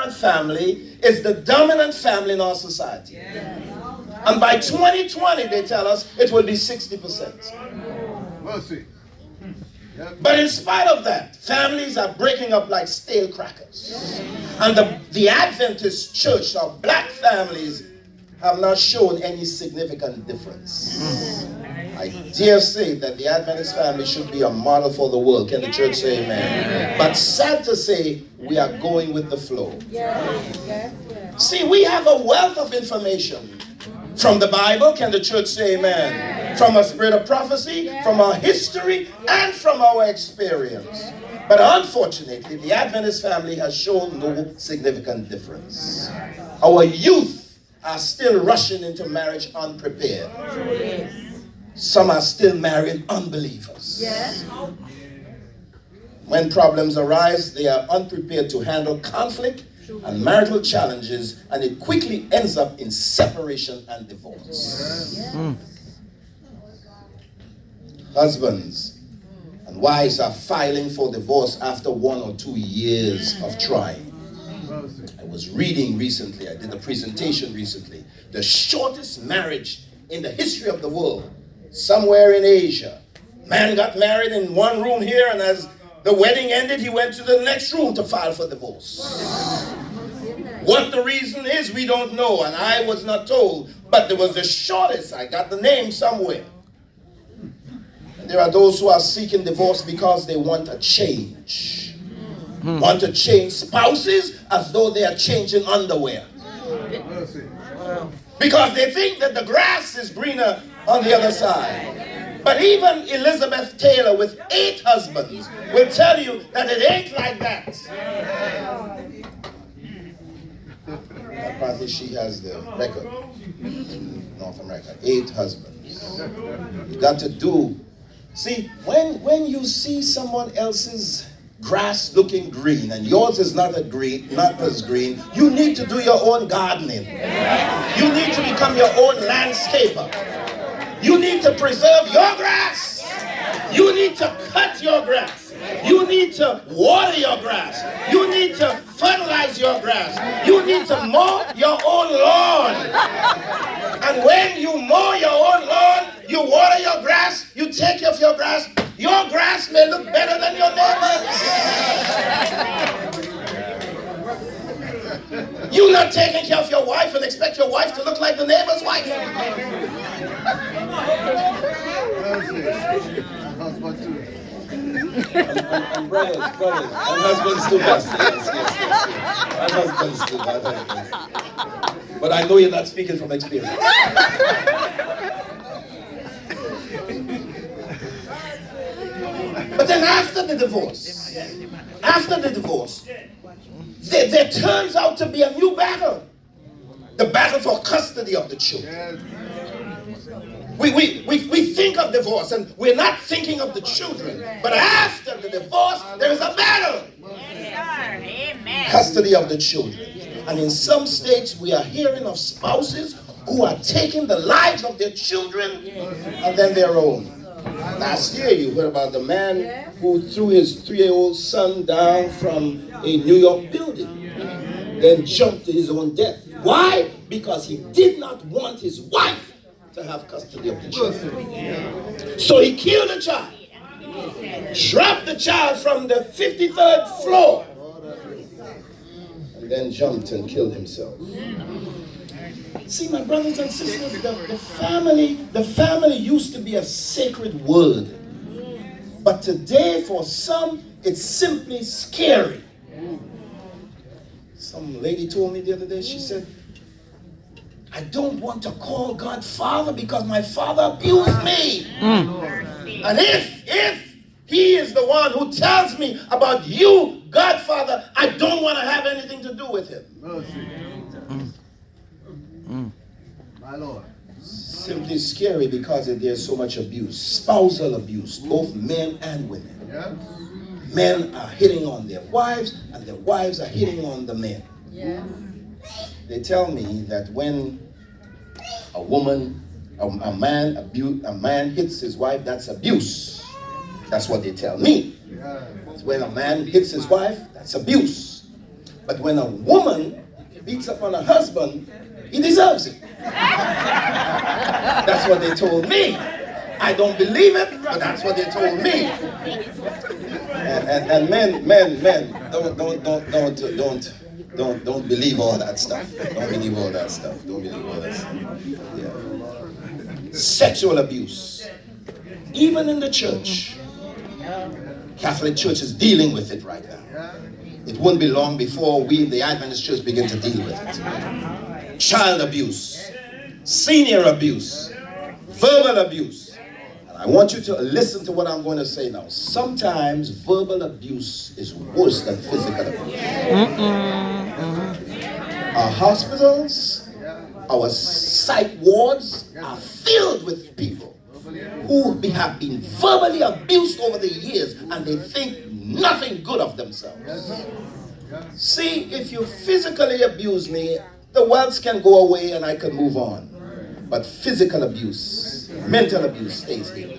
parent family is the dominant family in our society. And by 2020, they tell us it will be 60%. We'll see. But in spite of that, families are breaking up like stale crackers. And the Adventist church of black families have not shown any significant difference. I dare say that the Adventist family should be a model for the world. Can the church say amen? But sad to say, we are going with the flow. See, we have a wealth of information from the Bible. Can the church say amen? From a spirit of prophecy, from our history, and from our experience. But unfortunately, the Adventist family has shown no significant difference. Our youth are still rushing into marriage unprepared. Some are still marrying unbelievers. When problems arise, they are unprepared to handle conflict and marital challenges, and it quickly ends up in separation and divorce. Husbands and wives are filing for divorce after 1 or 2 years of trying. I was reading recently, I did a presentation recently, the shortest marriage in the history of the world, somewhere in Asia. Man got married in one room here, and as the wedding ended, he went to the next room to file for divorce. What the reason is, we don't know, and I was not told, but there was the shortest. I got the name somewhere. And there are those who are seeking divorce because they want a change. Want to change spouses as though they are changing underwear. Because they think that the grass is greener on the other side. But even Elizabeth Taylor with 8 husbands will tell you that it ain't like that. Apparently she has the record in North America. 8 husbands. You got to do. See, when you see someone else's grass looking green and yours is not as green, you need to do your own gardening. You need to become your own landscaper. You need to preserve your grass. You need to cut your grass. You need to water your grass. You need to fertilize your grass. You need to mow your own lawn. And when you mow your own lawn, you water your grass, you take care of your grass may look better than your neighbor's. You're not taking care of your wife and expect your wife to look like the neighbor's wife. And brothers, and husbands too, Pastor. Yes. And husbands too. But I know you're not speaking from experience. But then after the divorce, there turns out to be a new battle. The battle for custody of the children. We think of divorce and we're not thinking of the children. But after the divorce, there's a battle. Yes, custody of the children. And in some states, we are hearing of spouses who are taking the lives of their children and then their own. Last year, you heard about the man who threw his 3-year-old son down from a New York building, then jumped to his own death. Why? Because he did not want his wife to have custody of the children. So he killed the child, dropped the child from the 53rd floor, and then jumped and killed himself. See, my brothers and sisters, the family used to be a sacred word. But today, for some, it's simply scary. Some lady told me the other day, she said, I don't want to call God Father because my father abused me. And if he is the one who tells me about you, Godfather, I don't want to have anything to do with him. My Lord. Simply scary because there's so much abuse, spousal abuse, both men and women. Yeah. Men are hitting on their wives, and their wives are hitting on the men. Yeah. They tell me that when a man hits his wife, that's abuse. That's what they tell me. Yeah. When a man hits his wife, that's abuse. But when a woman beats up on a husband, he deserves it. That's what they told me. I don't believe it, but that's what they told me. And men, don't believe all that stuff. Don't believe all that stuff. Don't believe all that stuff. Yeah. Sexual abuse, even in the church. Catholic Church is dealing with it right now. It won't be long before we in the Adventist Church begin to deal with it. Child abuse, senior abuse, verbal abuse. And I want you to listen to what I'm going to say now. Sometimes verbal abuse is worse than physical abuse. Our hospitals, our psych wards are filled with people who have been verbally abused over the years, and they think nothing good of themselves. See, if you physically abuse me, the welts can go away and I can move on. But physical abuse, mental abuse stays here.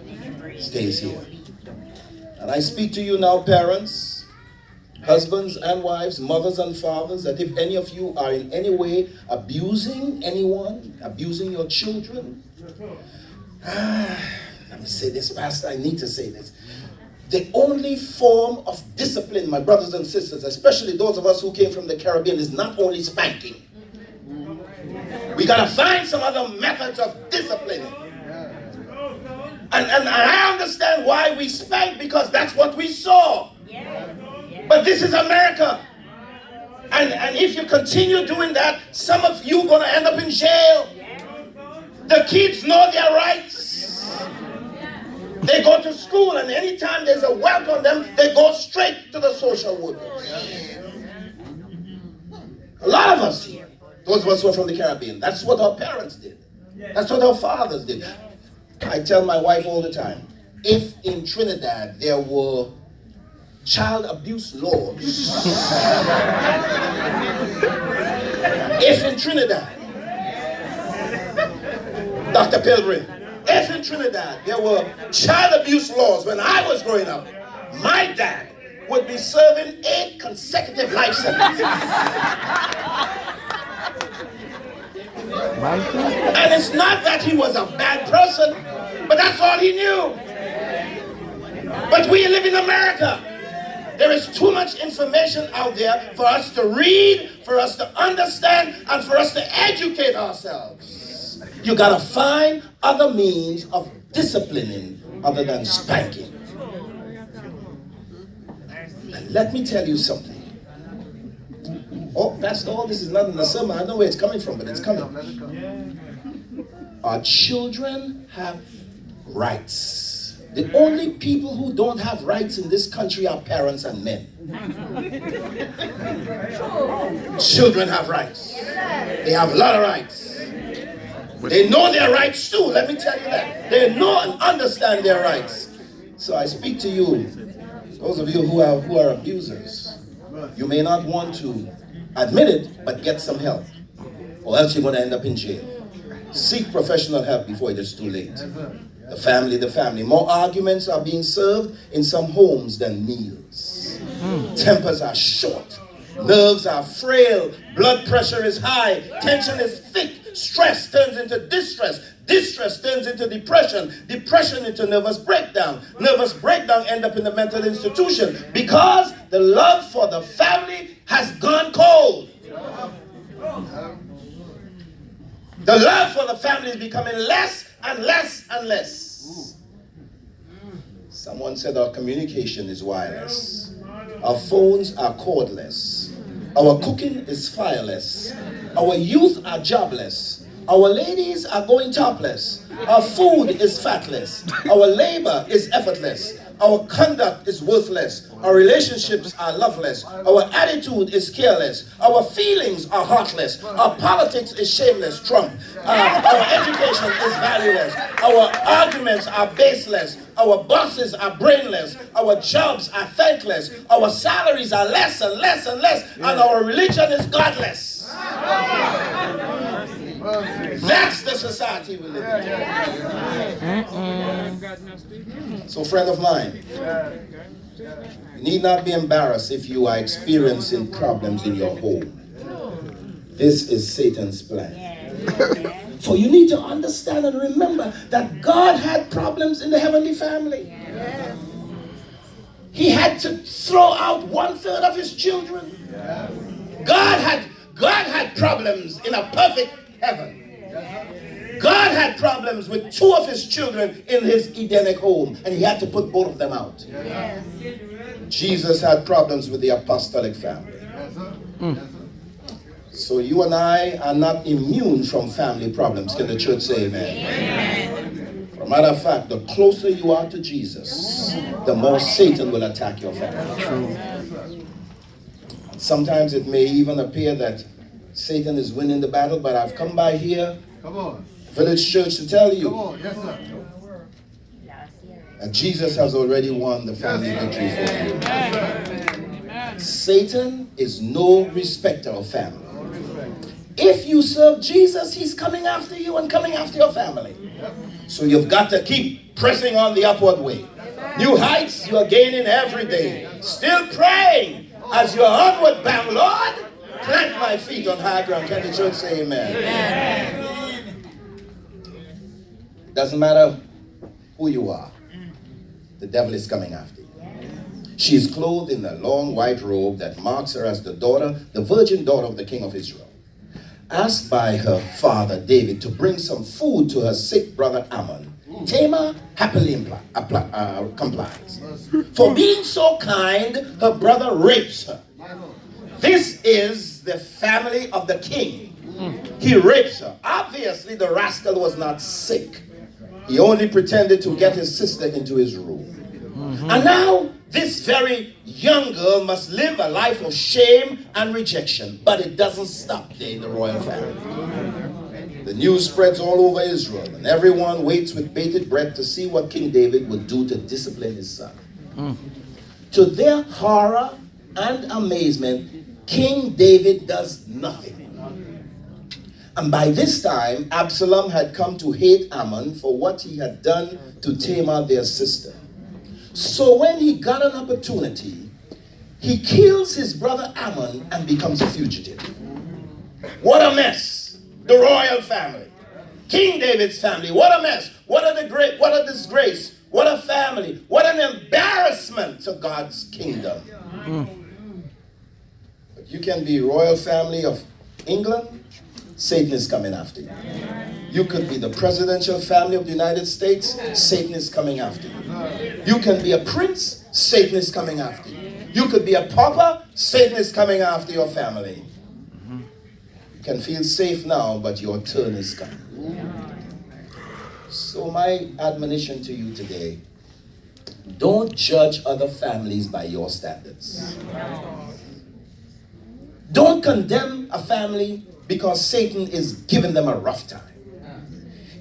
Stays here. And I speak to you now, parents, husbands and wives, mothers and fathers, that if any of you are in any way abusing anyone, abusing your children, let me say this, Pastor, I need to say this. The only form of discipline, my brothers and sisters, especially those of us who came from the Caribbean, is not only spanking. We got to find some other methods of disciplining. And I understand why we spank, because that's what we saw. But this is America. And if you continue doing that, some of you are going to end up in jail. The kids know their rights. They go to school, and anytime there's a welt on them, they go straight to the social workers. A lot of us here, those of us who are from the Caribbean, that's what our parents did. That's what our fathers did. I tell my wife all the time, if in Trinidad there were child abuse laws, if in Trinidad, Dr. Pilgrim, if in Trinidad there were child abuse laws when I was growing up, my dad would be serving 8 consecutive life sentences. And it's not that he was a bad person, but that's all he knew. But we live in America. There is too much information out there for us to read, for us to understand, and for us to educate ourselves. You gotta find other means of disciplining other than spanking. And let me tell you something. Oh, Pastor, all this is not in the sermon. I know where it's coming from, but it's coming. Our children have rights. The only people who don't have rights in this country are parents and men. Children have rights. They have a lot of rights. They know their rights too, let me tell you that. They know and understand their rights. So I speak to you, those of you who are abusers. You may not want to admit it, but get some help, or else you're going to end up in jail. Seek professional help before it is too late. The family. More arguments are being served in some homes than meals. Tempers are short. Nerves are frail. Blood pressure is high. Tension is thick. Stress turns into distress. Distress turns into depression. Depression into nervous breakdown. Nervous breakdown ends up in the mental institution because the love for the family has gone cold. The love for the family is becoming less and less and less. Someone said our communication is wireless. Our phones are cordless. Our cooking is fireless. Our youth are jobless. Our ladies are going topless. Our food is fatless. Our labor is effortless. Our conduct is worthless. Our relationships are loveless. Our attitude is careless. Our feelings are heartless. Our politics is shameless, Trump. Our education is valueless. Our arguments are baseless. Our bosses are brainless. Our jobs are thankless. Our salaries are less and less and less. And our religion is godless. That's the society we live in. So, friend of mine, You need not be embarrassed if you are experiencing problems in your home. This is Satan's plan. So you need to understand and remember that God had problems in the heavenly family. He had to throw out 1/3 of his children. God had problems in a perfect heaven. God had problems with 2 of his children in his Edenic home, and he had to put both of them out. Jesus had problems with the apostolic family. So you and I are not immune from family problems. Can the church say amen? As a matter of fact, the closer you are to Jesus, the more Satan will attack your family. Sometimes it may even appear that Satan is winning the battle, but I've come by here, Village Church, to tell you that Jesus has already won the family victory for you. Satan is no respecter of family. If you serve Jesus, he's coming after you and coming after your family. So you've got to keep pressing on the upward way. New heights you are gaining every day. Still praying as you're onward bound. Lord, plant my feet on high ground. Can the church say amen? Doesn't matter who you are. The devil is coming after you. She is clothed in a long white robe that marks her as the daughter, the virgin daughter of the king of Israel. Asked by her father David to bring some food to her sick brother Ammon, Tamar happily complies. For being so kind, her brother rapes her. This is the family of the king. He rapes her. Obviously, the rascal was not sick. He only pretended to get his sister into his room. And now, this very young girl must live a life of shame and rejection. But it doesn't stop there in the royal family. The news spreads all over Israel, and everyone waits with bated breath to see what King David would do to discipline his son. To their horror and amazement, King David does nothing. And by this time, Absalom had come to hate Ammon for what he had done to Tamar, their sister. So when he got an opportunity, he kills his brother Ammon and becomes a fugitive. What a mess. The royal family. King David's family. What a mess. What a disgrace. What a family. What an embarrassment to God's kingdom. But you can be royal family of England. Satan is coming after you. You could be the presidential family of the United States. Satan is coming after you. You can be a prince. Satan is coming after you. You could be a pauper. Satan is coming after your family. You can feel safe now, but your turn is coming. So my admonition to you today, don't judge other families by your standards. Don't condemn a family because Satan is giving them a rough time.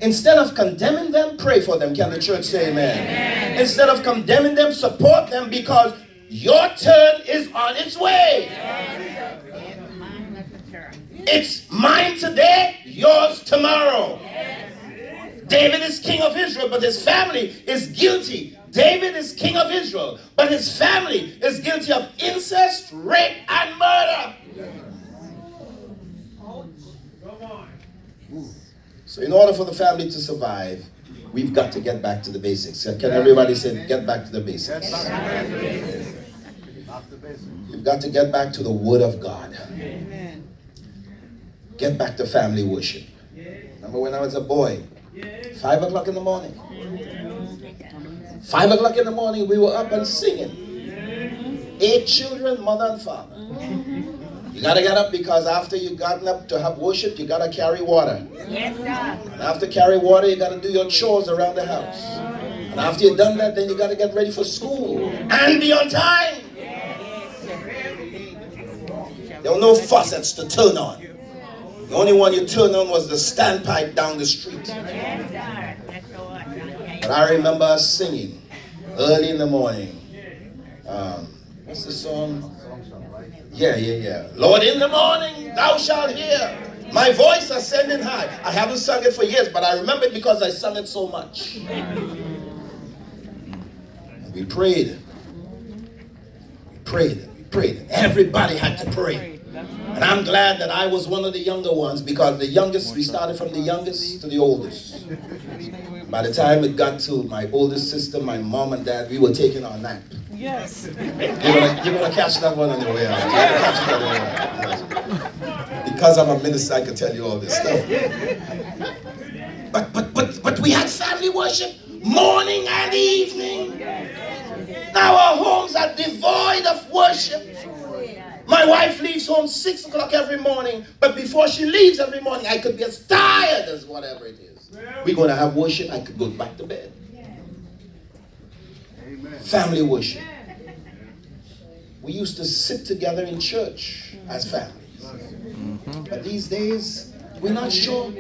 Instead of condemning them, pray for them. Can the church say amen? Amen. Instead of condemning them, support them because your turn is on its way. It's mine today, yours tomorrow. David is king of Israel, but his family is guilty. David is king of Israel, but his family is guilty of incest, rape, and murder. So in order for the family to survive, we've got to get back to the basics. Can everybody say, get back to the basics? You've got to get back to the Word of God. Get back to family worship. Remember when I was a boy, 5 o'clock in the morning. 5 o'clock in the morning, we were up and singing. 8 children, mother and father. You got to get up because after you've gotten up to have worship, you got to carry water. Yes, sir. And after carry water, you got to do your chores around the house. And after you've done that, then you got to get ready for school. And be on time. There were no faucets to turn on. The only one you turned on was the standpipe down the street. But I remember us singing early in the morning. What's the song? Yeah. Lord, in the morning thou shalt hear my voice ascending high. I haven't sung it for years, but I remember it because I sung it so much. We prayed. prayed. We prayed. Everybody had to pray. And I'm glad that I was one of the younger ones, because the youngest, we started from the youngest to the oldest. By the time it got to my oldest sister, my mom and dad, we were taking our nap. Yes. You're gonna catch that one on the way out. You're gonna catch that on the way out. Because I'm a minister, I can tell you all this stuff. But we had family worship morning and evening. Now our homes are devoid of worship. My wife leaves home 6 o'clock every morning, but before she leaves every morning, I could be as tired as whatever it is. We're going to have worship, I could go back to bed. Amen. Family worship. We used to sit together in church as families. But these days, we're not sure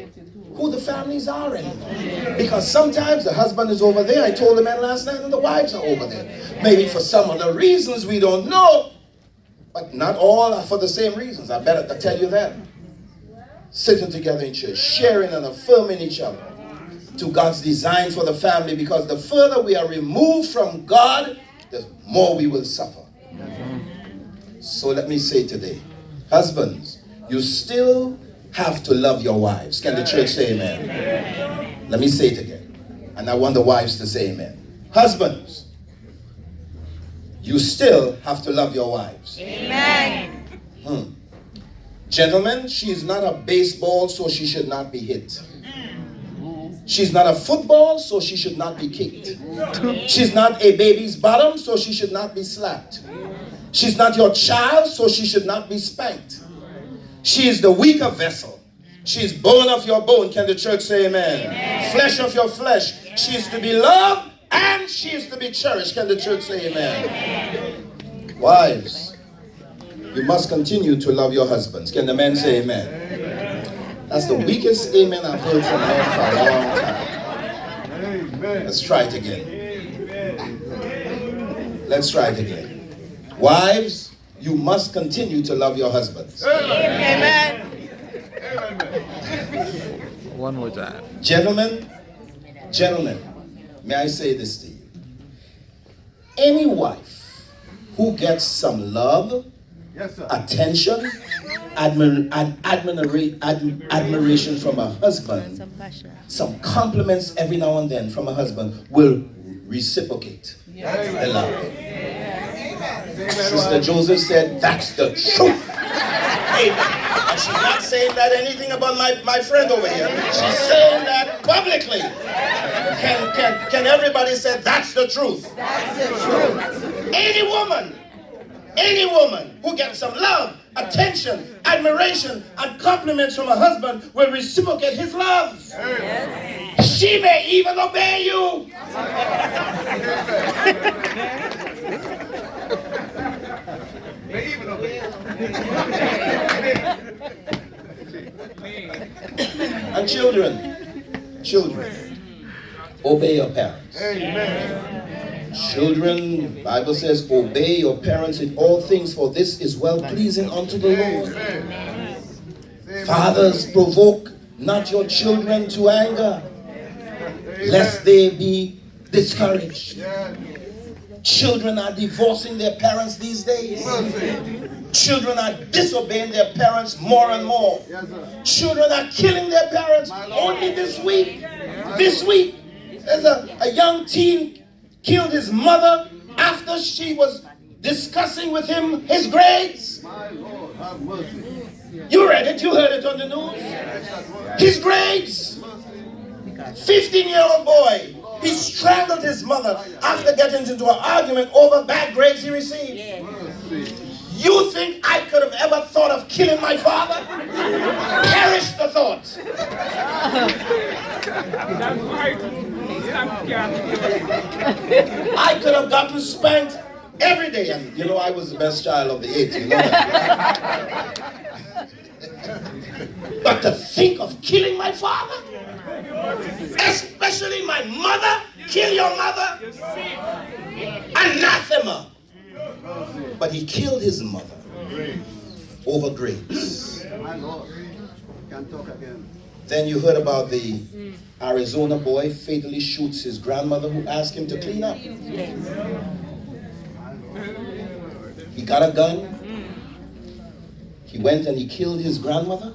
who the families are anymore. Because sometimes the husband is over there, I told the men last night, and the wives are over there. Maybe for some of the reasons we don't know, but not all are for the same reasons. I better tell you that. Sitting together in church, sharing and affirming each other to God's design for the family, because the further we are removed from God, the more we will suffer. So let me say today, husbands, you still have to love your wives. Can the church say amen? Let me say it again. And I want the wives to say amen. Husbands, you still have to love your wives. Amen. Gentlemen, she is not a baseball, so she should not be hit. She's not a football, so she should not be kicked. She's not a baby's bottom, so she should not be slapped. She's not your child, so she should not be spanked. She is the weaker vessel. She is bone of your bone. Can the church say amen? Amen. Flesh of your flesh. She is to be loved and she is to be cherished. Can the church say amen? Amen. Wives, you must continue to love your husbands. Can the men say amen? That's the weakest amen I've heard from men for a long time. Let's try it again. Let's try it again. Wives, you must continue to love your husbands. Amen. One more time. Gentlemen, may I say this to you? Any wife who gets some love, attention, admiration from a husband, some compliments every now and then from a husband, will reciprocate the love. Sister Joseph said, that's the truth. Amen. And she's not saying that anything about my friend over here. She's saying that publicly. Can everybody say that's the truth? That's the truth. Any woman who gets some love, attention, admiration, and compliments from a husband will reciprocate his love. Yes. She may even obey you. And children, obey your parents. Amen. Children, the Bible says, obey your parents in all things, for this is well pleasing unto the Lord. Amen. Fathers, provoke not your children to anger, lest they be discouraged. Children are divorcing their parents these days. Children are disobeying their parents more and more. Children are killing their parents. Only this week, there's a young teen killed his mother after she was discussing with him his grades. You read it, you heard it on the news. His grades. 15-year-old boy. He strangled his mother after getting into an argument over bad grades he received. You think I could have ever thought of killing my father? Perish the thought. I could have gotten spanked every day. And you know, I was the best child of the 8. You know that? But to think of killing my father? Especially my mother? Kill your mother? Anathema. But he killed his mother over grapes. Then you heard about the Arizona boy fatally shoots his grandmother who asked him to clean up. He got a gun. He went and he killed his grandmother.